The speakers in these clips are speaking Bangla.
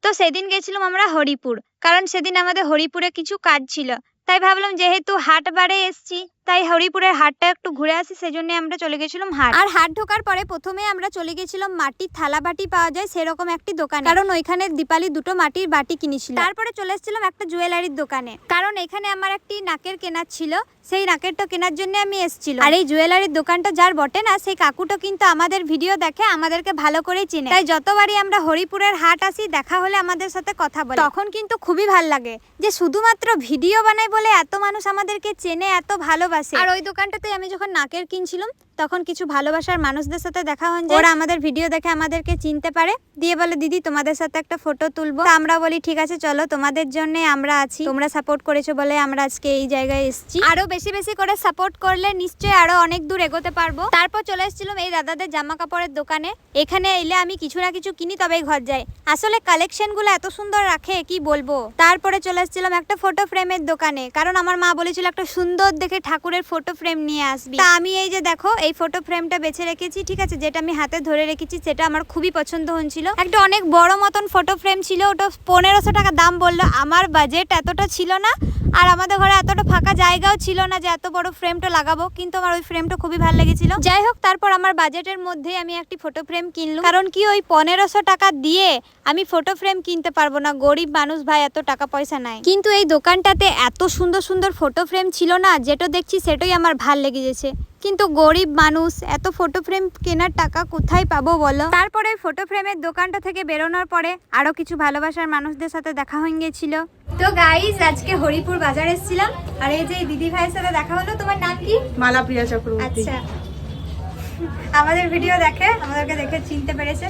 তো সেদিন গেছিলাম আমরা হরিপুর, কারণ সেদিন আমাদের হরিপুরে কিছু কাজ ছিল। তাই ভাবলাম যেহেতু হাট বারে এসছি, তাই হরিপুরের হাটটা একটু ঘুরে আসি, সেজন্য আমরা চলে গেছিলাম হাট। আর হাট ঢোকার পরে প্রথমে আমরা চলে গেছিলাম মাটির থালা বাটি পাওয়া যায় সেরকম একটি দোকানে, কারণ ওইখানে দীপালি দুটো মাটির বাটি কিনেছিল। তারপরে চলে এসেছিলাম একটা জুয়েলারির দোকানে, কারণ এখানে আমার একটি নাকের কেনার ছিল, সেই নাকেরটা কেনার জন্য আমি এসেছিলাম। আর এই জুয়েলারির দোকানটা যার বটে না, সেই কাকুটা কিন্তু আমাদের ভিডিও দেখে, আমাদেরকে ভালো করে চিনে। তাই যতবারই আমরা হরিপুরের হাট আসি, দেখা হলে আমাদের সাথে কথা বলে, তখন কিন্তু খুবই ভালো লাগে যে শুধুমাত্র ভিডিও বানাই বলে এত মানুষ আমাদেরকে চেনে, এত ভালোবাসে। আর ওই দোকানটাতে আমি যখন নাকের কিনছিলাম, তখন কিছু ভালোবাসার মানুষদের সাথে দেখা হন, ওরা আমাদের ভিডিও দেখে আমাদেরকে চিনতে পারে, দিয়ে বলে দিদি তোমাদের সাথে একটা ফটো তুলবো। আমরা বলি ঠিক আছে চলো, তোমাদের জন্য আমরা আছি, তোমরা সাপোর্ট করেছো বলে আমরা আজকে এই জায়গায় এসেছি। আরো বেশি বেশি করে সাপোর্ট করলে নিশ্চয়ই আরো অনেক দূর এগোতে পারবো। তারপর চলে এসেছিলাম এই দাদাদের জামা কাপড়ের দোকানে। এখানে এলে আমি কিছু না কিছু কিনি তবেই ঘর যাই, আসলে কালেকশন গুলো এত সুন্দর রাখে কি বলবো। তারপরে চলে এসেছিলাম একটা ফটো ফ্রেমের দোকানে, কারণ আমার মা বলেছিল একটা সুন্দর দেখে ঠাকুরের ফটো ফ্রেম নিয়ে আসবি। তা আমি এই যে দেখো এই ফটো ফ্রেমটা বেছে রেখেছি, ঠিক আছে, যেটা আমি হাতে ধরে রেখেছি সেটা আমার খুবই পছন্দ হচ্ছিল। একটা অনেক বড় মতন ফটো ফ্রেম ছিল, ওটা 1500 টাকা দাম বললো। আমার বাজেট এতটা ছিল না, আর আমাদের ঘরে এতটা ফাঁকা জায়গাও ছিল না যে এত বড় ফ্রেমটা লাগাবো, কিন্তু আমার ওই ফ্রেমটা খুবই ভালো লেগেছিল। যাই হোক, তারপর আমার বাজেটের মধ্যে আমি একটি ফটো ফ্রেম কিনলাম, কারণ কি ওই 1500 টাকা দিয়ে আমি ফটো ফ্রেম কিনতে পারবো না, গরিব মানুষ ভাই, এত টাকা পয়সা নাই। কিন্তু এই দোকানটাতে এত সুন্দর সুন্দর ফটো ফ্রেম ছিল না, যেটা দেখছি সেটাই আমার ভাল লেগে গেছে। কিন্তু গরিব মানুষ এত ফটো ফ্রেম কেনার টাকা কোথায় পাবো বলো। তারপরে ফটো ফ্রেমের দোকানটা থেকে বেরোনোর পরে আরো কিছু ভালোবাসার মানুষদের সাথে দেখা হয়ে গেছিল। তো গাইস, আজকে হরিপুর বাজার এসেছিলাম, আর এই যে দিদি ভাইয়ের সাথে দেখা হলো। তোমার নাম কি? মালাপ্রিয়া চক্রবর্তী। আচ্ছা, আমাদের ভিডিও দেখে, আমাদেরকে দেখে চিনতে পেরেছে,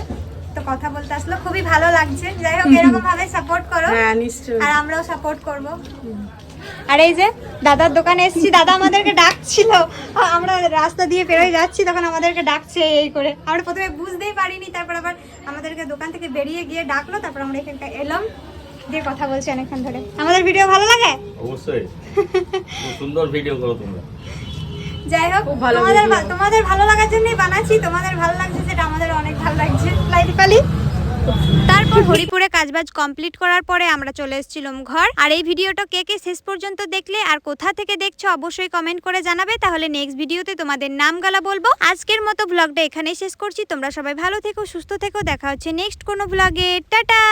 তো কথা বলতে আসলো, খুবই ভালো লাগছে। যাই হোক, এরকম ভাবে সাপোর্ট করো। হ্যাঁ নিশ্চয়ই, আর আমরাও সাপোর্ট করব। আর এই যে দাদার দোকানে এসেছি, দাদা আমাদেরকে ডাকছিল, আমরা রাস্তা দিয়ে পেরোয় যাচ্ছি, তখন আমাদেরকে ডাকছে এই করে। আমরা প্রথমে বুঝতেই পারিনি, তারপর আবার আমাদেরকে দোকান থেকে বেরিয়ে গিয়ে ডাকলো, তারপর আমরা এখানটা এলাম, দিয়ে কথা বলছি অনেকক্ষণ ধরে। আমাদের ভিডিও ভালো লাগে? অবশ্যই, খুব সুন্দর ভিডিও করো তোমরা। যাই হোক, তোমাদের ভালো লাগার জন্যই বানাচ্ছি, তোমাদের ভালো লাগছে সেটা আমাদের অনেক ভালো লাগছে। লাইদিপালি। তারপর হরিপুরে কাজবাজ কমপ্লিট করার পরে আমরা চলে এসেছিলাম ঘর। আর এই ভিডিওটা কে কে শেষ পর্যন্ত দেখলে আর কোথা থেকে দেখছো অবশ্যই কমেন্ট করে জানাবে, তাহলে নেক্সট ভিডিওতে তোমাদের নাম গালা বলবো। আজকের মতো ব্লগটা এখানেই শেষ করছি, তোমরা সবাই ভালো থেকো, সুস্থ থেকো, দেখা হচ্ছে নেক্সট কোনো ব্লগে। টাটা।